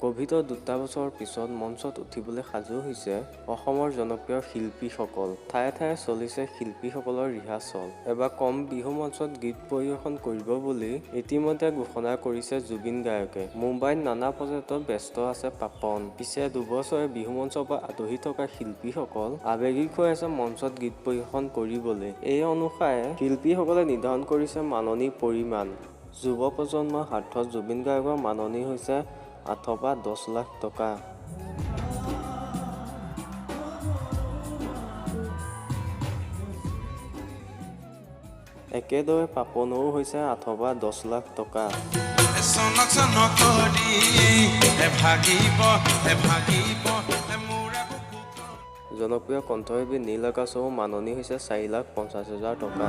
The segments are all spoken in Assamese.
কোভিডৰ 2টা বছৰৰ পিছত মঞ্চত উঠিবলৈ সাজু হৈছে অসমৰ জনপ্ৰিয় শিল্পীসকল। ঠায়ে ঠায়ে চলিছে শিল্পীসকলৰ ৰিহাৰ্চল। এবাৰ কম বিহু মঞ্চত গীত পৰিৱেশন কৰিব বুলি ইতিমধ্যে ঘোষণা কৰিছে জুবিন গায়কে। মুম্বাইত নানা প্ৰজেক্টত ব্যস্ত আছে পাপন। পিছে দুবছৰে বিহু মঞ্চৰ পৰা আঁতৰি থকা শিল্পীসকল আৱেগিক হৈ আছে মঞ্চত গীত পৰিৱেশন কৰিবলৈ। এই অনুসাৰে শিল্পীসকলে নিৰ্ধাৰণ কৰিছে মাননিৰ পৰিমাণ। যুৱ প্ৰজন্মৰ স্বাৰ্থত জুবিন গায়কৰ মাননি হৈছে 8 পৰা 10 লাখ টকা। একেদৰে পাপনৰো হৈছে 8 পৰা 10 লাখ টকা। জনপ্ৰিয় কণ্ঠশিল্পী নীল আকাশৰো মাননি হৈছে 4,50,000 টকা।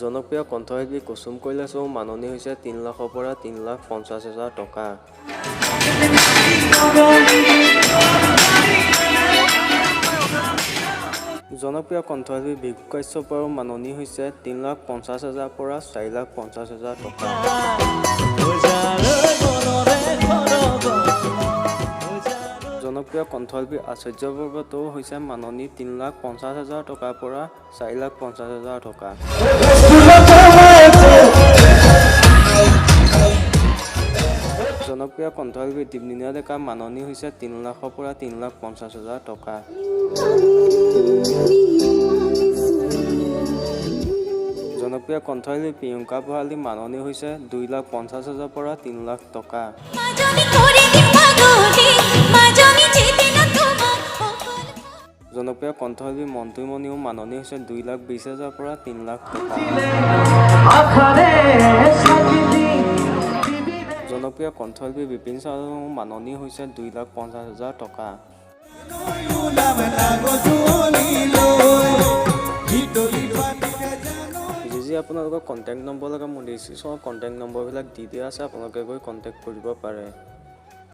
জনপ্ৰিয় কণ্ঠশিল্পী কুসুম কৈলাশৰো মাননি হৈছে 3 লাখৰ পৰা 3,50,000 টকা। জনপ্ৰিয় কণ্ঠশিল্পী বিহু কাশ্যপৰো মাননি হৈছে 3,50,000 পৰা 4,50,000 টকা। জনপ্ৰিয় কণ্ঠশিল্পী আচাৰ্য পৰ্বতৰো হৈছে মাননি 3,50,000 টকাৰ পৰা 4,50,000 টকা। জনপ্ৰিয় কণ্ঠশিল্পী দীপলিনা ডেকাৰ মাননি হৈছে 3 লাখৰ পৰা 3,50,000 টকা। জনপ্ৰিয় কণ্ঠশিল্পী প্ৰিয়ংকা ভৰালীৰ মাননি হৈছে 2,50,000 পৰা 3 লাখ টকা। জনপ্ৰিয় কণ্ঠশিল্পী মন্টুমণিও মাননি হৈছে 2,20,000 পৰা 3 লাখ টকা। জনপ্ৰিয় কণ্ঠশিল্পী বিপিন চাওলানৰ মাননি হৈছে 2,50,000 টকা। যি আপোনালোকৰ কণ্টেক্ট নম্বৰ লাগে মোৰ ডিছক্ৰিপশ্যনত কণ্টেক্ট নম্বৰবিলাক দি দিয়া আছে, আপোনালোকে গৈ কণ্টেক্ট কৰিব পাৰে।